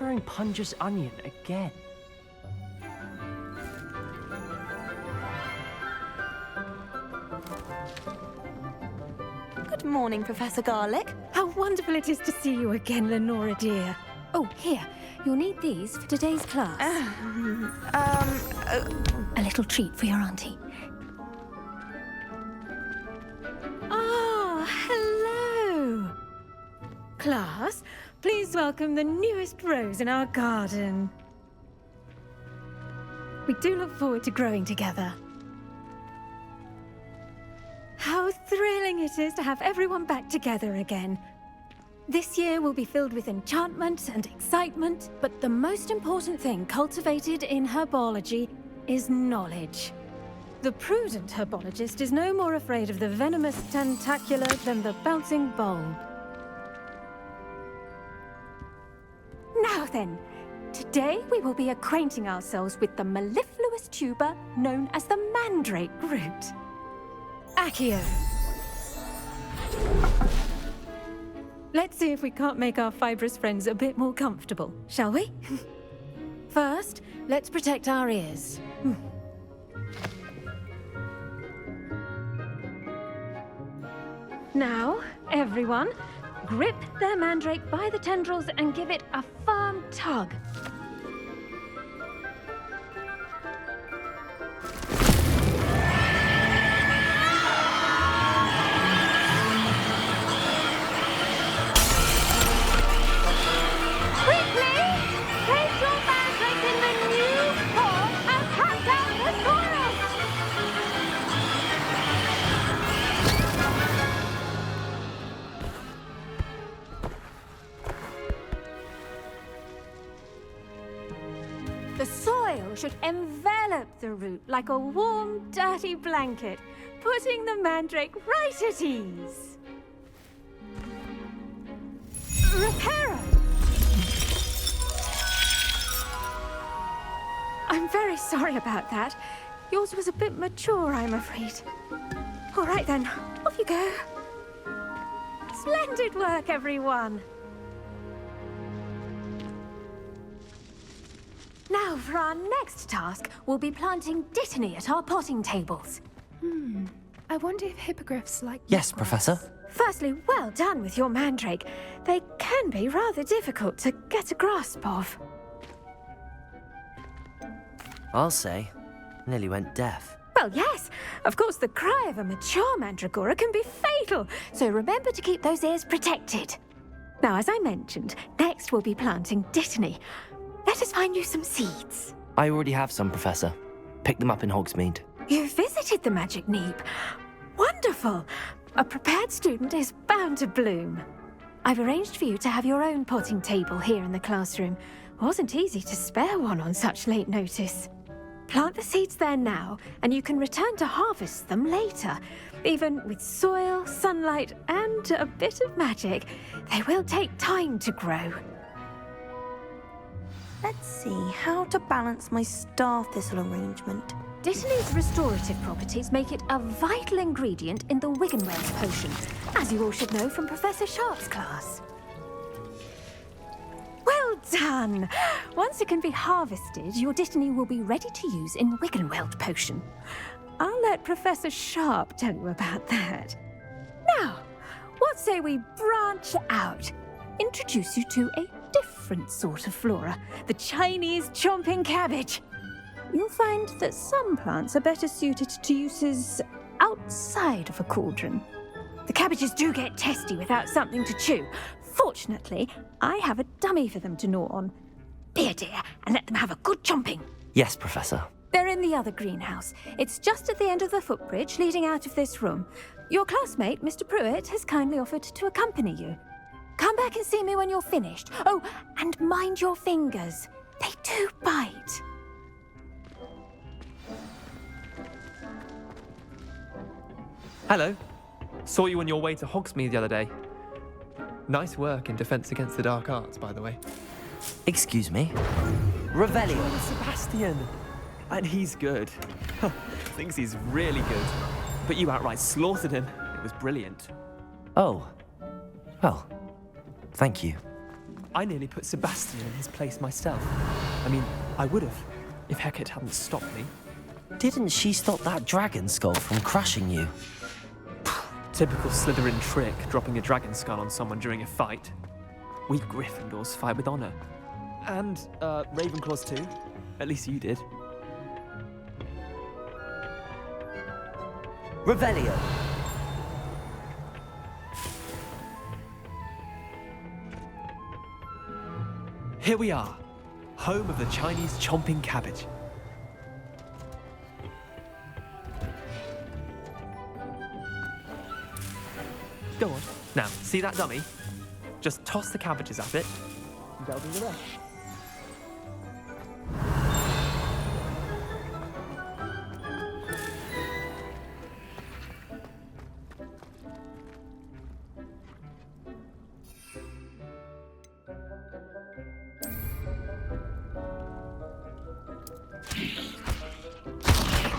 wearing Punja's onion again. Good morning, Professor Garlick. How wonderful it is to see you again, Lenora dear. Oh, here, you'll need these for today's class. A little treat for your auntie. Ah, hello. Class, please welcome the newest rose in our garden. We do look forward to growing together. How thrilling it is to have everyone back together again. This year will be filled with enchantment and excitement, but the most important thing cultivated in herbology is knowledge. The prudent herbologist is no more afraid of the venomous tentacula than the bouncing bulb. Now then, today we will be acquainting ourselves with the mellifluous tuber known as the mandrake root. Accio. Let's see if we can't make our fibrous friends a bit more comfortable, shall we? First, let's protect our ears. Now, everyone, grip their mandrake by the tendrils and give it a firm tug. The soil should envelop the root like a warm, dirty blanket, putting the mandrake right at ease. Reparo! I'm very sorry about that. Yours was a bit mature, I'm afraid. All right then, off you go. Splendid work, everyone. Now, for our next task, we'll be planting dittany at our potting tables. I wonder if hippogriffs like... Yes, Professor. Firstly, well done with your mandrake. They can be rather difficult to get a grasp of. I'll say. Nearly went deaf. Well, yes. Of course, the cry of a mature mandragora can be fatal, so remember to keep those ears protected. Now, as I mentioned, next we'll be planting dittany. Let us find you some seeds. I already have some, Professor. Picked them up in Hogsmeade. You visited the Magic Neep. Wonderful. A prepared student is bound to bloom. I've arranged for you to have your own potting table here in the classroom. Wasn't easy to spare one on such late notice. Plant the seeds there now, and you can return to harvest them later. Even with soil, sunlight, and a bit of magic, they will take time to grow. Let's see how to balance my star thistle arrangement. Dittany's restorative properties make it a vital ingredient in the Wiggenweld potion, as you all should know from Professor Sharp's class. Well done! Once it can be harvested, your dittany will be ready to use in Wiggenweld potion. I'll let Professor Sharp tell you about that. Now, what say we branch out? Introduce you to a different sort of flora, the Chinese chomping cabbage. You'll find that some plants are better suited to uses outside of a cauldron. The cabbages do get testy without something to chew. Fortunately, I have a dummy for them to gnaw on. Be a dear and let them have a good chomping. Yes, Professor. They're in the other greenhouse. It's just at the end of the footbridge leading out of this room. Your classmate, Mr. Pruitt, has kindly offered to accompany you. Come back and see me when you're finished. Oh, and mind your fingers. They do bite. Hello. Saw you on your way to Hogsmeade the other day. Nice work in Defense Against the Dark Arts, by the way. Excuse me? Revelio. Oh, Sebastian! And he's good. Thinks he's really good. But you outright slaughtered him. It was brilliant. Oh. Well, thank you. I nearly put Sebastian in his place myself. I mean, I would have, if Hecate hadn't stopped me. Didn't she stop that dragon skull from crushing you? Typical Slytherin trick, dropping a dragon skull on someone during a fight. We Gryffindors fight with honor. And, Ravenclaws too. At least you did. Revelio. Here we are, home of the Chinese chomping cabbage. Go on. Now, see that dummy? Just toss the cabbages at it, and they'll do the rest.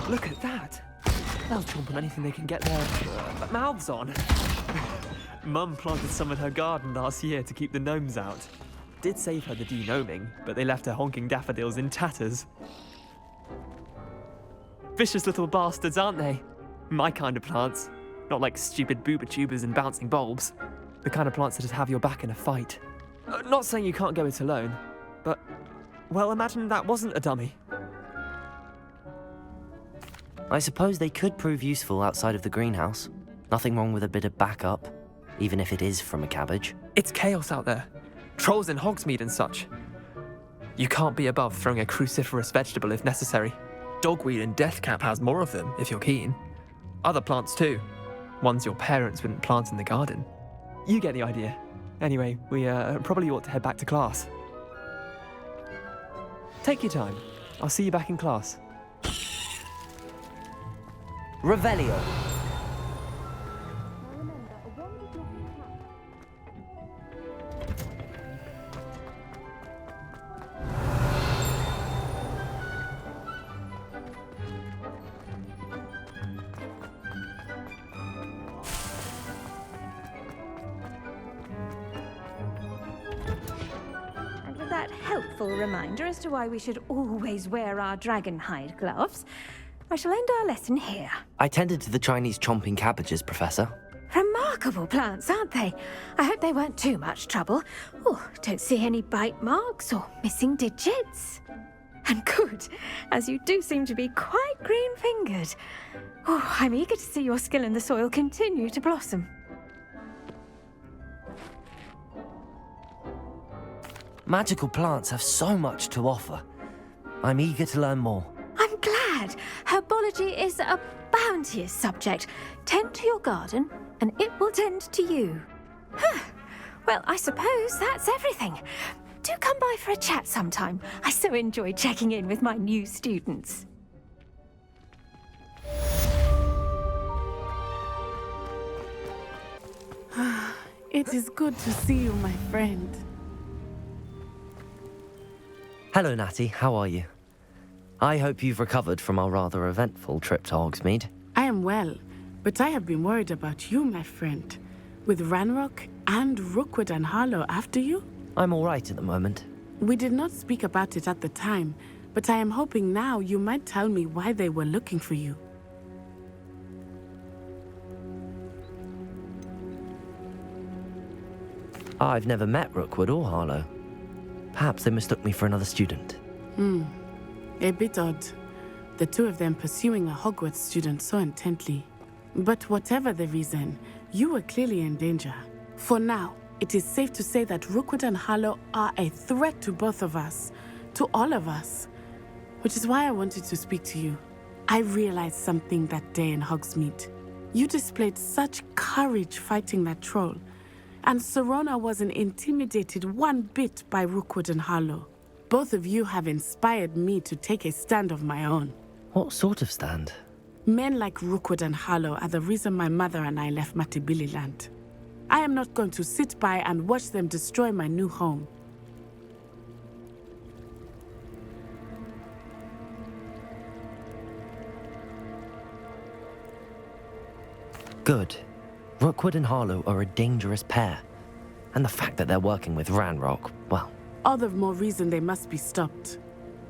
Look at that! They'll chomp on anything they can get their mouths on. Mum planted some in her garden last year to keep the gnomes out. Did save her the de-gnoming, but they left her honking daffodils in tatters. Vicious little bastards, aren't they? My kind of plants. Not like stupid booba tubers and bouncing bulbs. The kind of plants that just have your back in a fight. Not saying you can't go it alone, but, well, imagine that wasn't a dummy. I suppose they could prove useful outside of the greenhouse. Nothing wrong with a bit of backup, even if it is from a cabbage. It's chaos out there. Trolls in Hogsmeade and such. You can't be above throwing a cruciferous vegetable if necessary. Dogweed and deathcap has more of them, if you're keen. Other plants too. Ones your parents wouldn't plant in the garden. You get the idea. Anyway, we probably ought to head back to class. Take your time. I'll see you back in class. Revelio. And with that helpful reminder as to why we should always wear our dragon hide gloves, I shall end our lesson here. I tended to the Chinese chomping cabbages, Professor. Remarkable plants, aren't they? I hope they weren't too much trouble. Oh, don't see any bite marks or missing digits. And good, as you do seem to be quite green-fingered. Oh, I'm eager to see your skill in the soil continue to blossom. Magical plants have so much to offer. I'm eager to learn more. I'm glad. Herbology is a bounteous subject. Tend to your garden, and it will tend to you. Huh. Well, I suppose that's everything. Do come by for a chat sometime. I so enjoy checking in with my new students. It is good to see you, my friend. Hello, Natty. How are you? I hope you've recovered from our rather eventful trip to Hogsmeade. I am well, but I have been worried about you, my friend. With Ranrock and Rookwood and Harlow after you? I'm all right at the moment. We did not speak about it at the time, but I am hoping now you might tell me why they were looking for you. I've never met Rookwood or Harlow. Perhaps they mistook me for another student. A bit odd. The two of them pursuing a Hogwarts student so intently. But whatever the reason, you were clearly in danger. For now, it is safe to say that Rookwood and Harlow are a threat to both of us, to all of us. Which is why I wanted to speak to you. I realized something that day in Hogsmeade. You displayed such courage fighting that troll, and Serona wasn't intimidated one bit by Rookwood and Harlow. Both of you have inspired me to take a stand of my own. What sort of stand? Men like Rookwood and Harlow are the reason my mother and I left Matibili land. I am not going to sit by and watch them destroy my new home. Good. Rookwood and Harlow are a dangerous pair. And the fact that they're working with Ranrock, well, All the more reason they must be stopped.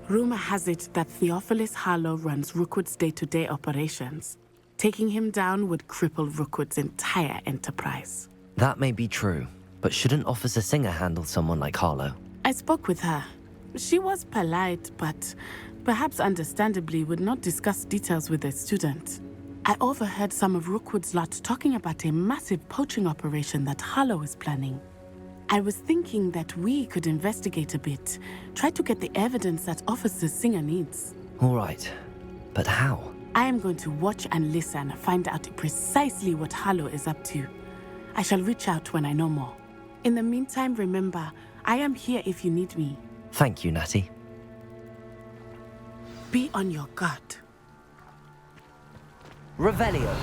Rumor has it that Theophilus Harlow runs Rookwood's day-to-day operations. Taking him down would cripple Rookwood's entire enterprise. that may be true. But shouldn't Officer Singer handle someone like Harlow? I spoke with her. She was polite, but perhaps understandably would not discuss details with a student. I overheard some of Rookwood's lot talking about a massive poaching operation that Harlow is planning. I was thinking that we could investigate a bit, try to get the evidence that Officer Singer needs. All right. But how? I am going to watch and listen, find out precisely what Harlow is up to. I shall reach out when I know more. In the meantime, remember, I am here if you need me. Thank you, Natty. Be on your guard. Revelio.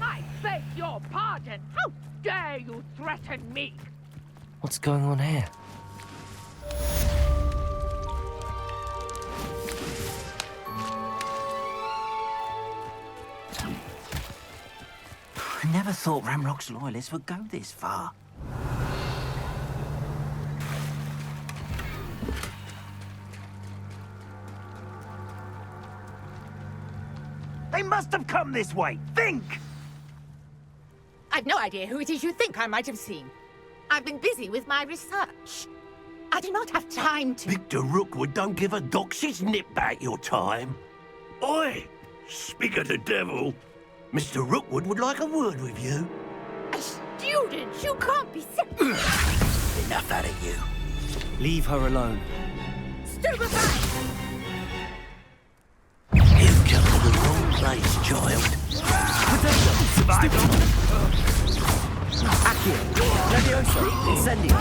I beg your pardon. How dare you threaten me? What's going on here? I never thought Ramrock's loyalists would go this far. They must have come this way. Think! I've no idea who it is you think I might have seen. I've been busy with my research. I do not have time to... Victor Rookwood don't give a doxy's nip back your time. Oi! Speak of the devil. Mr. Rookwood would like a word with you. A student? You can't be Enough out of you. Leave her alone. Stupefy! You've come to the wrong place, child. Accio. Levioso. Incendio.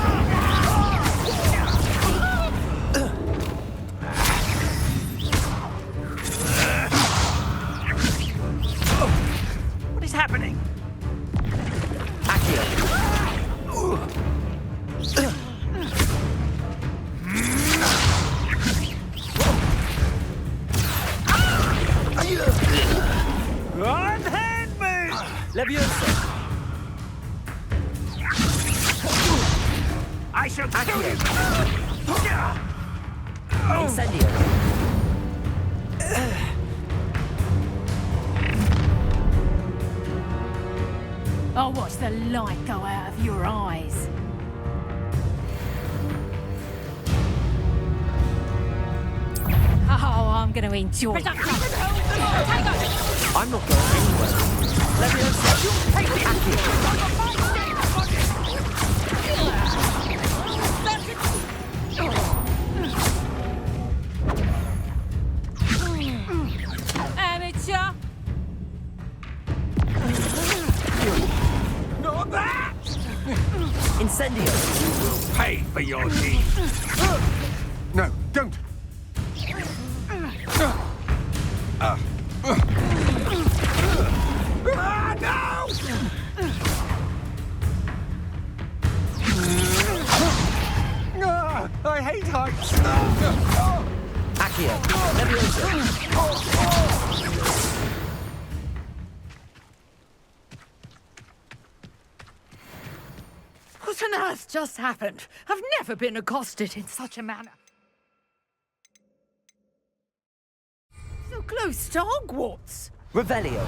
What is happening? Unhand me! Levioso. I shall kill you! Incendio. I'll watch the light go out of your eyes. Oh, I'm going to enjoy it. I'm not going anywhere. Levioso. Accio. Amateur! Not that! Incendio. Pay for your deeds. No, don't! Ah, no! I hate heights! Accio. Levioso. What on earth just happened? I've never been accosted in such a manner. So close to Hogwarts. Revelio.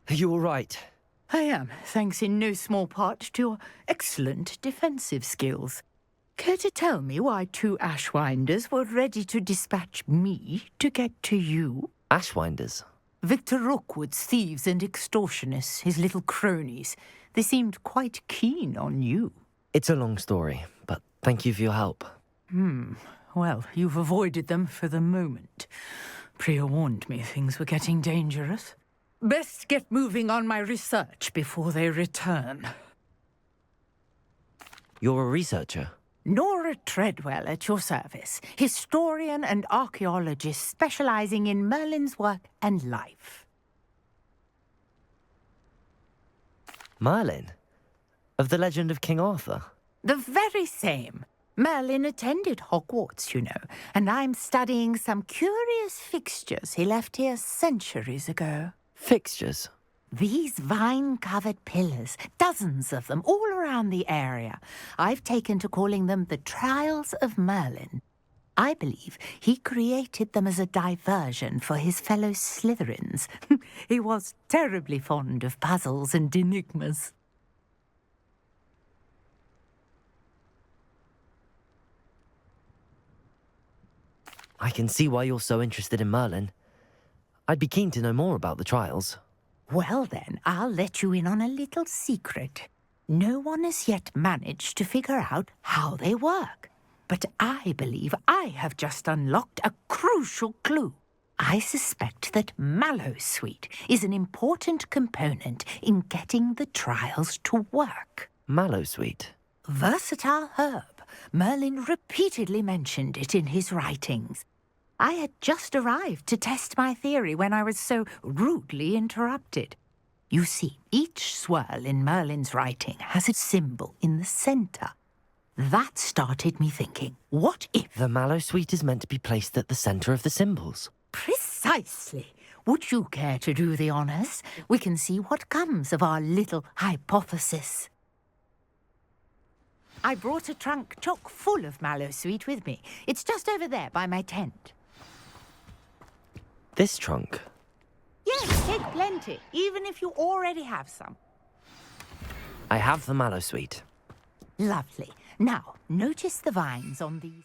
Are you all right? I am, thanks in no small part to your excellent defensive skills. Care to tell me why two Ashwinders were ready to dispatch me to get to you? Ashwinders. Victor Rookwood's thieves and extortionists, his little cronies. They seemed quite keen on you. It's a long story, but thank you for your help. Well, you've avoided them for the moment. Priya warned me things were getting dangerous. Best get moving on my research before they return. You're a researcher? Nora Treadwell at your service, historian and archaeologist specializing in Merlin's work and life. Merlin? Of the legend of King Arthur? The very same. Merlin attended Hogwarts, you know, and I'm studying some curious fixtures he left here centuries ago. Fixtures? These vine-covered pillars, dozens of them, all around the area. I've taken to calling them the Trials of Merlin. I believe he created them as a diversion for his fellow Slytherins. He was terribly fond of puzzles and enigmas. I can see why you're so interested in Merlin. I'd be keen to know more about the trials. Well then, I'll let you in on a little secret. No one has yet managed to figure out how they work. But I believe I have just unlocked a crucial clue. I suspect that Mallowsweet is an important component in getting the trials to work. Mallowsweet? Versatile herb. Merlin repeatedly mentioned it in his writings. I had just arrived to test my theory when I was so rudely interrupted. You see, each swirl in Merlin's writing has a symbol in the center. That started me thinking, what if... The Mallowsweet is meant to be placed at the center of the symbols. Precisely. Would you care to do the honors? We can see what comes of our little hypothesis. I brought a trunk chock full of Mallowsweet with me. It's just over there by my tent. This trunk? Yes, take plenty, even if you already have some. I have the Mallowsweet. Lovely. Now, notice the vines on these,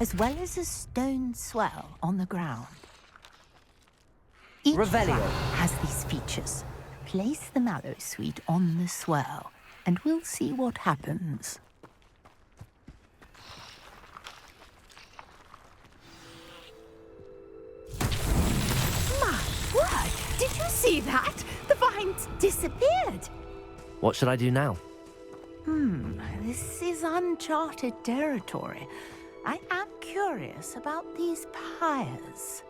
as well as a stone swell on the ground. Each Revelio vine has these features. Place the Mallowsweet on the swell, and we'll see what happens. My word! Did you see that? The vines disappeared. What should I do now? This is uncharted territory. I am curious about these pyres.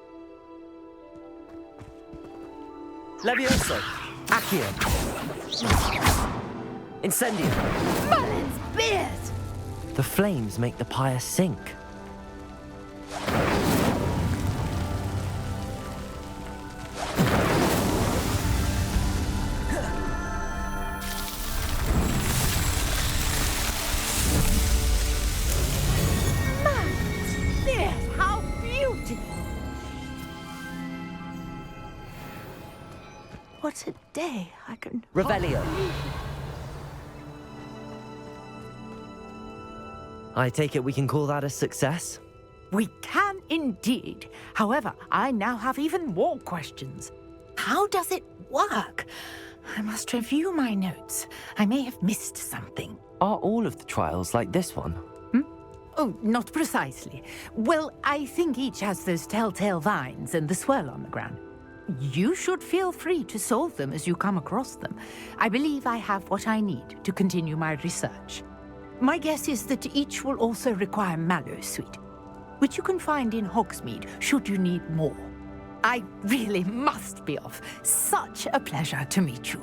Levioso! Accio! Incendio! Merlin's beard! The flames make the pyre sink. How beautiful! What a day! I can... Revelio. I take it we can call that a success? We can indeed. However, I now have even more questions. How does it work? I must review my notes. I may have missed something. Are all of the trials like this one? Oh, not precisely. Well, I think each has those telltale vines and the swirl on the ground. You should feel free to solve them as you come across them. I believe I have what I need to continue my research. My guess is that each will also require Mallowsweet, which you can find in Hogsmeade should you need more. I really must be off. Such a pleasure to meet you.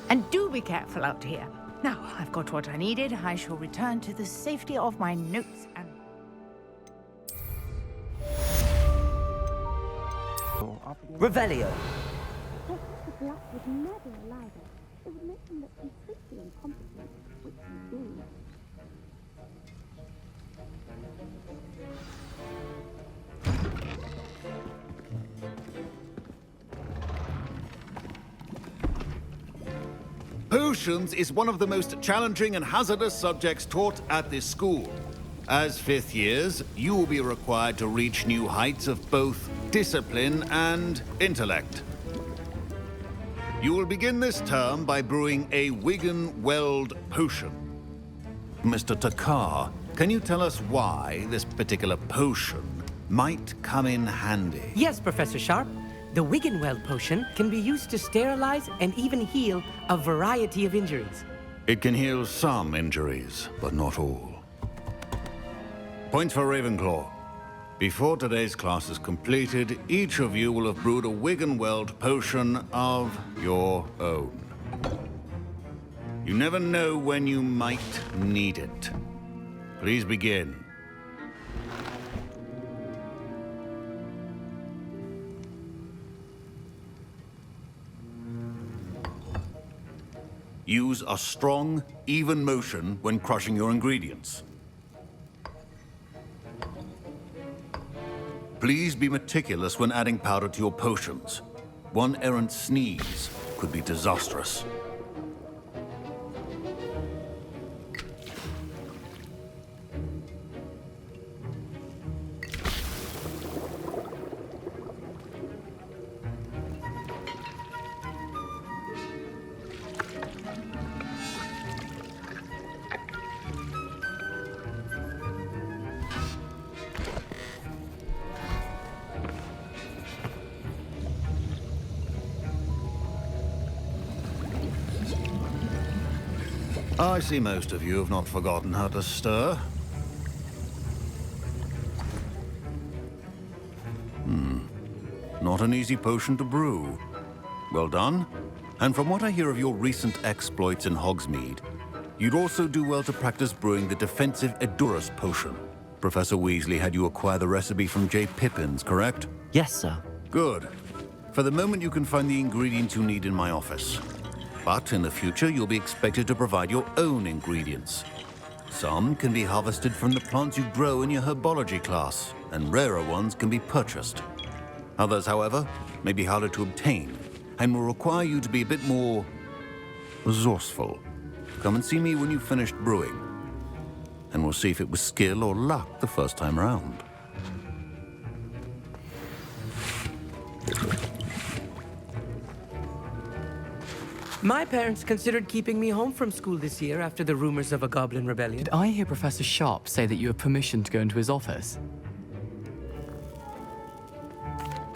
And do be careful out here. Now I've got what I needed. I shall return to the safety of my notes and... Revelio. Potions is one of the most challenging and hazardous subjects taught at this school. As fifth years, you will be required to reach new heights of both discipline and intellect. You will begin this term by brewing a Wiggenweld potion. Mr. Takar, can you tell us why this particular potion might come in handy? Yes, Professor Sharp. The Wiggenweld potion can be used to sterilize and even heal a variety of injuries. It can heal some injuries, but not all. Points for Ravenclaw. Before today's class is completed, each of you will have brewed a Wiggenweld potion of your own. You never know when you might need it. Please begin. Use a strong, even motion when crushing your ingredients. Please be meticulous when adding powder to your potions. One errant sneeze could be disastrous. I see most of you have not forgotten how to stir. Not an easy potion to brew. Well done. And from what I hear of your recent exploits in Hogsmeade, you'd also do well to practice brewing the defensive Edurus potion. Professor Weasley had you acquire the recipe from J. Pippins, correct? Yes, sir. Good. For the moment, you can find the ingredients you need in my office. But in the future, you'll be expected to provide your own ingredients. Some can be harvested from the plants you grow in your herbology class, and rarer ones can be purchased. Others, however, may be harder to obtain, and will require you to be a bit more resourceful. Come and see me when you've finished brewing, and we'll see if it was skill or luck the first time round. My parents considered keeping me home from school this year after the rumors of a goblin rebellion. Did I hear Professor Sharp say that you have permission to go into his office?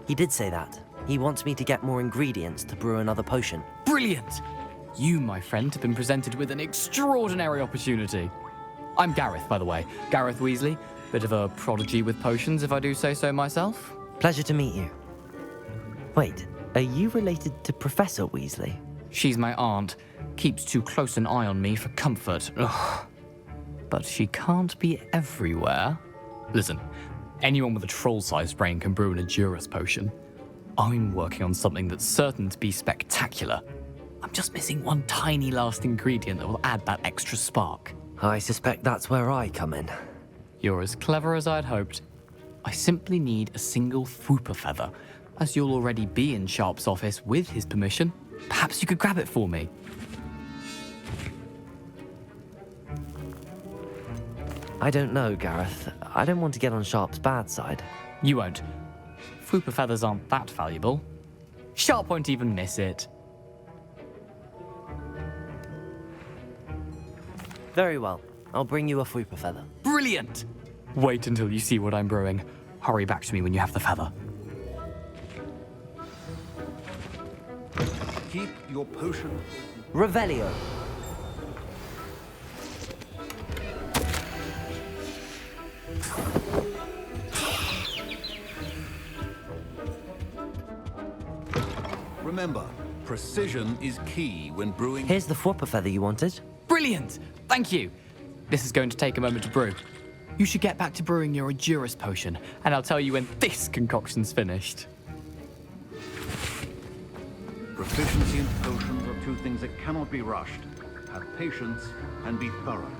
He did say that. He wants me to get more ingredients to brew another potion. Brilliant! You, my friend, have been presented with an extraordinary opportunity. I'm Gareth, by the way. Gareth Weasley. Bit of a prodigy with potions, if I do say so myself. Pleasure to meet you. Wait, are you related to Professor Weasley? She's my aunt. Keeps too close an eye on me for comfort. Ugh. But she can't be everywhere. Listen, anyone with a troll-sized brain can brew an Edurus potion. I'm working on something that's certain to be spectacular. I'm just missing one tiny last ingredient that will add that extra spark. I suspect that's where I come in. You're as clever as I'd hoped. I simply need a single Fwooper feather. As you'll already be in Sharp's office with his permission, perhaps you could grab it for me. I don't know, Gareth. I don't want to get on Sharp's bad side. You won't. Fwooper feathers aren't that valuable. Sharp won't even miss it. Very well. I'll bring you a Fwooper feather. Brilliant! Wait until you see what I'm brewing. Hurry back to me when you have the feather. Keep your potion. Revelio. Remember, precision is key when brewing. Here's the Fwooper feather you wanted. Brilliant! Thank you! This is going to take a moment to brew. You should get back to brewing your Edurus potion, and I'll tell you when this concoction's finished. Proficiency and potions are two things that cannot be rushed. Have patience and be thorough.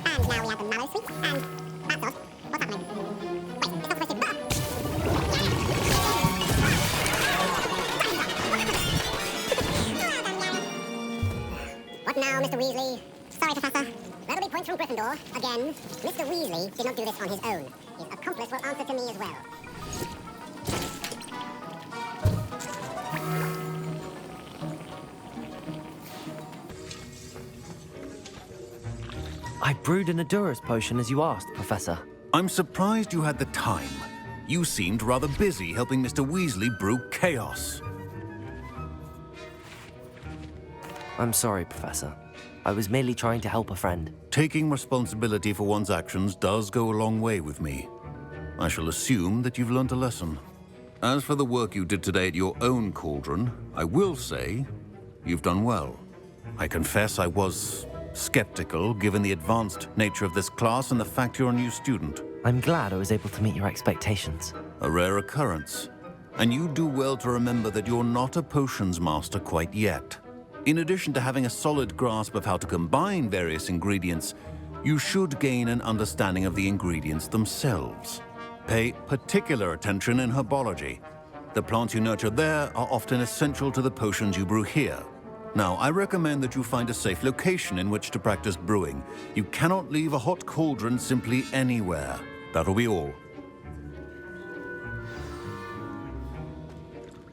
And now we have the mallow sweet, and that's odd. What's happening? Wait, it's not supposed to... What now, Mr. Weasley? Sorry, Professor. That'll be points from Gryffindor. Again, Mr. Weasley did not do this on his own. His accomplice will answer to me as well. I brewed an Edurus potion as you asked, Professor. I'm surprised you had the time. You seemed rather busy helping Mr. Weasley brew chaos. I'm sorry, Professor. I was merely trying to help a friend. Taking responsibility for one's actions does go a long way with me. I shall assume that you've learnt a lesson. As for the work you did today at your own cauldron, I will say you've done well. I confess I was skeptical, given the advanced nature of this class and the fact you're a new student. I'm glad I was able to meet your expectations. A rare occurrence. And you do well to remember that you're not a potions master quite yet. In addition to having a solid grasp of how to combine various ingredients, you should gain an understanding of the ingredients themselves. Pay particular attention in herbology. The plants you nurture there are often essential to the potions you brew here. Now, I recommend that you find a safe location in which to practice brewing. You cannot leave a hot cauldron simply anywhere. That'll be all.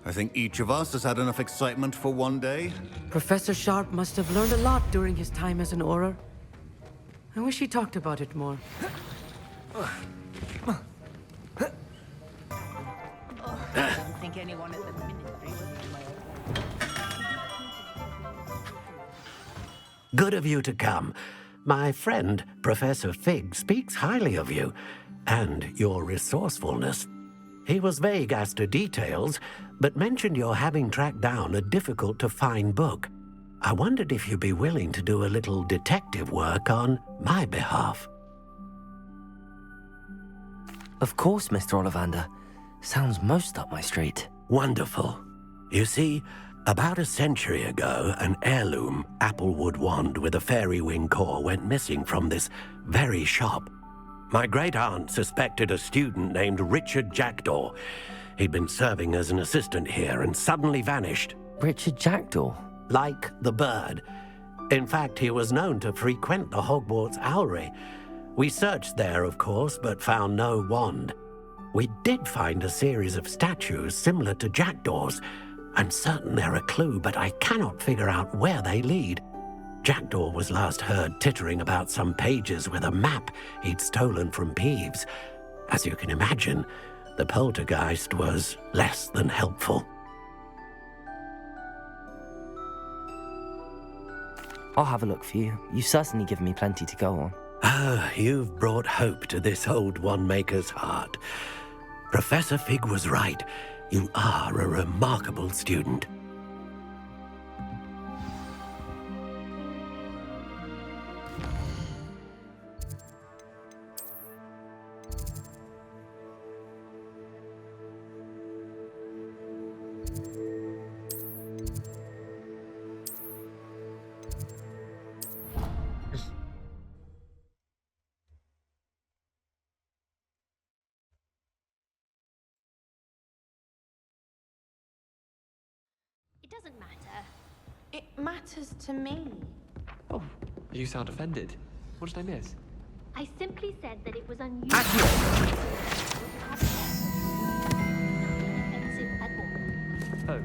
I think each of us has had enough excitement for one day. Professor Sharp must have learned a lot during his time as an Auror. I wish he talked about it more. I don't think anyone at the ministry will. Good of you to come. My friend, Professor Fig, speaks highly of you and your resourcefulness. He was vague as to details, but mentioned your having tracked down a difficult-to-find book. I wondered if you'd be willing to do a little detective work on my behalf. Of course, Mr. Ollivander. Sounds most up my street. Wonderful. You see, about a century ago, an heirloom applewood wand with a fairy wing core went missing from this very shop. My great-aunt suspected a student named Richard Jackdaw. He'd been serving as an assistant here and suddenly vanished. Richard Jackdaw? Like the bird. In fact, he was known to frequent the Hogwarts Owlery. We searched there, of course, but found no wand. We did find a series of statues similar to Jackdaw's. I'm certain they're a clue, but I cannot figure out where they lead. Jackdaw was last heard tittering about some pages with a map he'd stolen from Peeves. As you can imagine, the poltergeist was less than helpful. I'll have a look for you. You've certainly given me plenty to go on. Ah, you've brought hope to this old one-maker's heart. Professor Fig was right. You are a remarkable student. Doesn't matter. It matters to me. Oh, you sound offended. What did I miss? I simply said that it was unusual. Offensive at all. Oh.